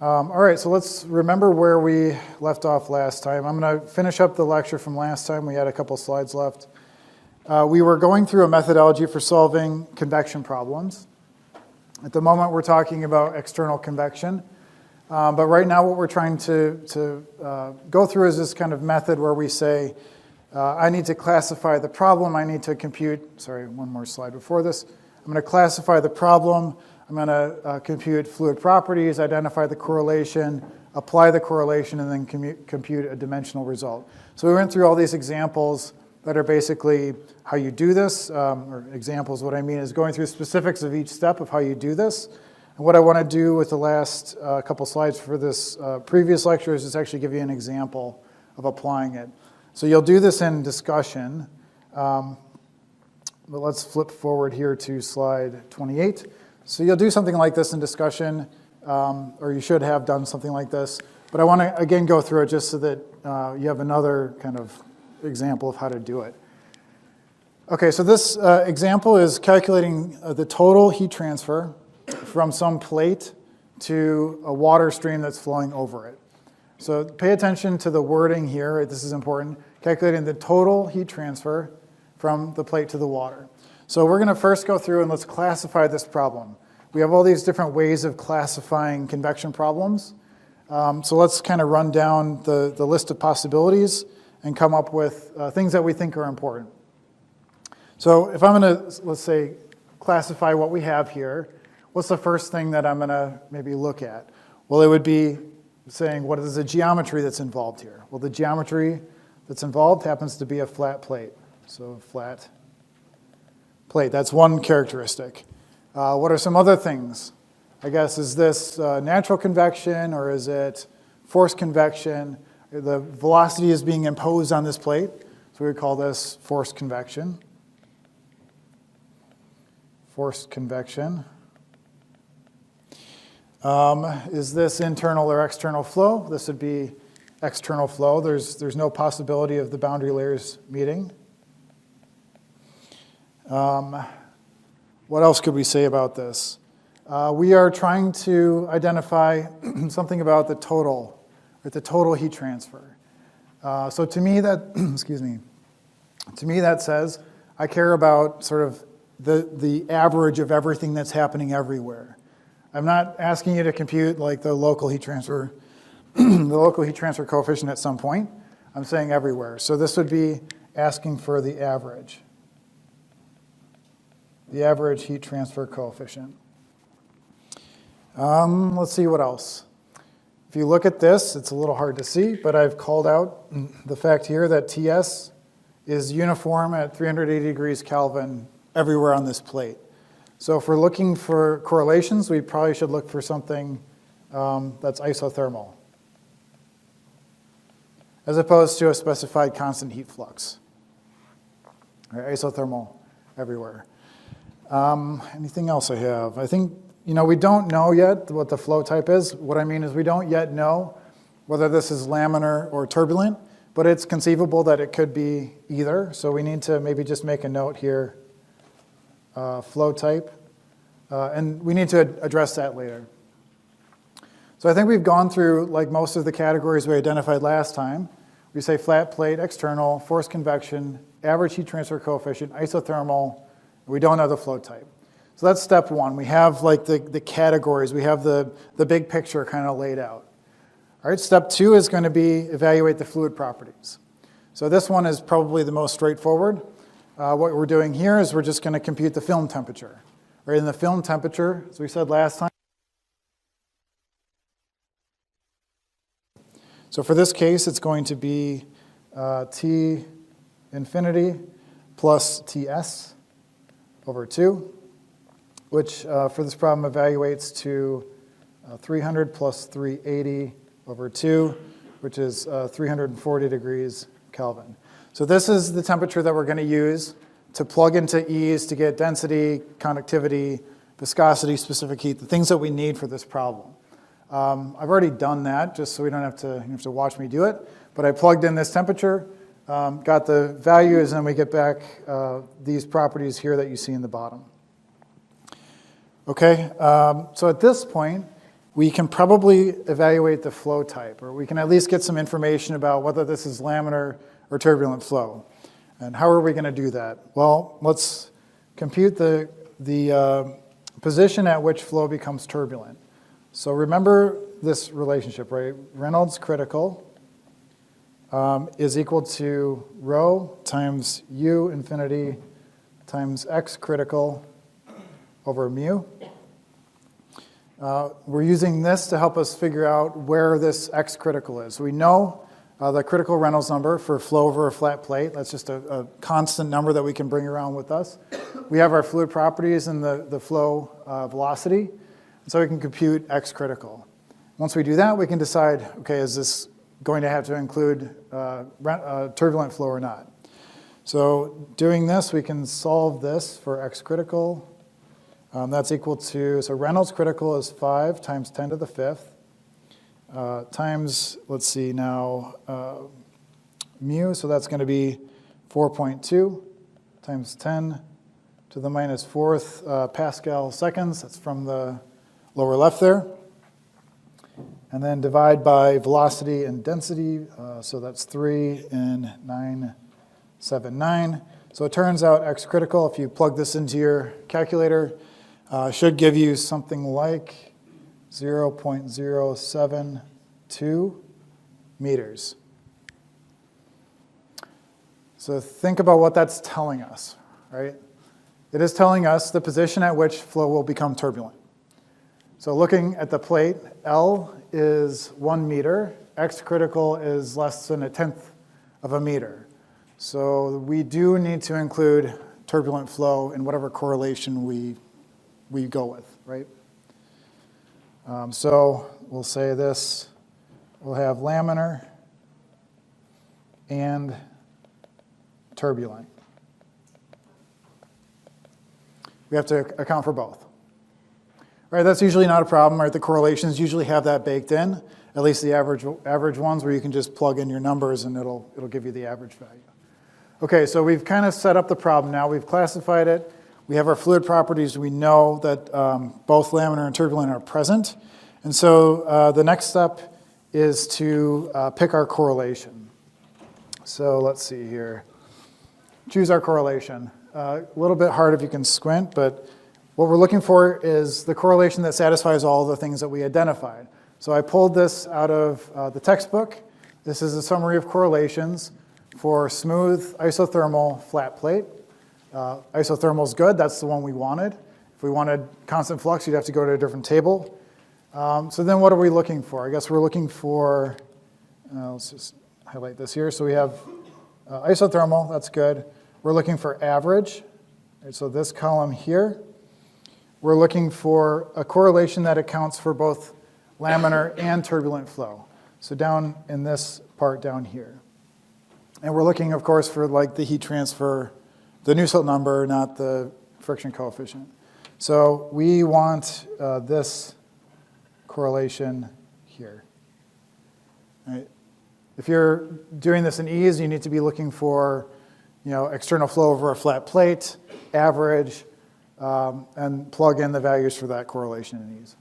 All right, so let's remember where we left off last time. I'm going to finish up the lecture from last time. We had a couple slides left. We were going through a methodology for solving convection problems. At the moment, we're talking about external convection. But right now, what we're trying to go through is this kind of method where we say, I need to classify the problem. I need to compute, sorry, one more slide before this. I'm going to classify the problem. I'm going to compute fluid properties, identify the correlation, apply the correlation, and then compute a dimensional result. So we went through all these examples that are basically how you do this, or examples. What I mean is going through specifics of each step of how you do this. And what I want to do with the last couple slides for this previous lecture is just actually give you an example of applying it. So you'll do this in discussion. But let's flip forward here to slide 28. So you'll do something like this in discussion, or you should have done something like this. But I want to, again, go through it just so that you have another kind of example of how to do it. Okay, so this example is calculating the total heat transfer from some plate to a water stream that's flowing over it. So pay attention to the wording here. This is important. Calculating the total heat transfer from the plate to the water. So we're going to first go through and let's classify this problem. We have all these different ways of classifying convection problems. So let's kind of run down the list of possibilities and come up with things that we think are important. So if I'm going to, let's say, classify what we have here, what's the first thing that I'm going to maybe look at? Well, it would be saying, what is the geometry that's involved here? Well, the geometry that's involved happens to be a flat plate. So flat plate, that's one characteristic. What are some other things? I guess, is this natural convection or is it forced convection? The velocity is being imposed on this plate, so we would call this forced convection. Forced convection. Is this internal or external flow? This would be external flow. There's no possibility of the boundary layers meeting. What else could we say about this? We are trying to identify something about the total heat transfer. So to me that, excuse me, to me that says I care about sort of the average of everything that's happening everywhere. I'm not asking you to compute like the local heat transfer, the local heat transfer coefficient at some point. I'm saying everywhere. So this would be asking for the average heat transfer coefficient. Let's see what else. If you look at this, it's a little hard to see, but I've called out the fact here that TS is uniform at 380 degrees Kelvin everywhere on this plate. So if we're looking for correlations, we probably should look for something that's isothermal, as opposed to a specified constant heat flux. All right, isothermal everywhere. Anything else I have? I think, we don't know yet what the flow type is. What I mean is we don't yet know whether this is laminar or turbulent, but it's conceivable that it could be either. So we need to maybe just make a note here, flow type, and we need to address that later. So I think we've gone through like most of the categories we identified last time. We say flat plate, external, forced convection, average heat transfer coefficient, isothermal. We don't know the flow type. So that's step one. We have like the categories. We have the big picture kind of laid out. All right, step two is going to be evaluate the fluid properties. So this one is probably the most straightforward. What we're doing here is we're just going to compute the film temperature. Right, in the film temperature, as we said last time. So for this case, it's going to be T infinity plus TS over 2, which for this problem evaluates to 300 plus 380 over 2, which is 340 degrees Kelvin. So this is the temperature that we're going to use to plug into E's to get density, conductivity, viscosity, specific heat, the things that we need for this problem. I've already done that, just so we don't have to watch me do it. But I plugged in this temperature, got the values, and then we get back these properties here that you see in the bottom. Okay, so at this point, we can probably evaluate the flow type, or we can at least get some information about whether this is laminar or turbulent flow. And how are we going to do that? Well, let's compute the position at which flow becomes turbulent. So remember this relationship, right? Reynolds critical is equal to rho times U infinity times X critical over mu. We're using this to help us figure out where this X critical is. We know the critical Reynolds number for flow over a flat plate. That's just a constant number that we can bring around with us. We have our fluid properties and the flow velocity, and so we can compute X critical. Once we do that, we can decide, okay, is this going to have to include turbulent flow or not? So doing this, we can solve this for X critical. That's equal to, so Reynolds critical is 5 times 10 to the 5th, times, let's see now, mu, so that's going to be 4.2 times 10 to the minus 4th Pascal seconds. That's from the lower left there. And then divide by velocity and density, so that's 3 in 979. So it turns out X critical, if you plug this into your calculator, should give you something like 0.072 meters. So think about what that's telling us, right? It is telling us the position at which flow will become turbulent. So looking at the plate, L is 1 meter. X critical is less than 1/10 of a meter. So we do need to include turbulent flow in whatever correlation we go with, right? So we'll say this, we'll have laminar and turbulent. We have to account for both. Right, that's usually not a problem, right? The correlations usually have that baked in, at least the average ones where you can just plug in your numbers and it'll give you the average value. Okay, so we've kind of set up the problem now. We've classified it. We have our fluid properties. We know that both laminar and turbulent are present. And so the next step is to pick our correlation. So let's see here. Choose our correlation. A little bit hard if you can squint, but what we're looking for is the correlation that satisfies all the things that we identified. So I pulled this out of the textbook. This is a summary of correlations for smooth isothermal flat plate. Isothermal is good. That's the one we wanted. If we wanted constant flux, you'd have to go to a different table. So then what are we looking for? I guess we're looking for, let's just highlight this here. So we have isothermal. That's good. We're looking for average. Right, so this column here. We're looking for a correlation that accounts for both laminar and turbulent flow. So down in this part down here. And we're looking, of course, for like the heat transfer, the Nusselt number, not the friction coefficient. So we want this correlation here. Right? If you're doing this in ease, you need to be looking for, external flow over a flat plate, average, and plug in the values for that correlation in ease.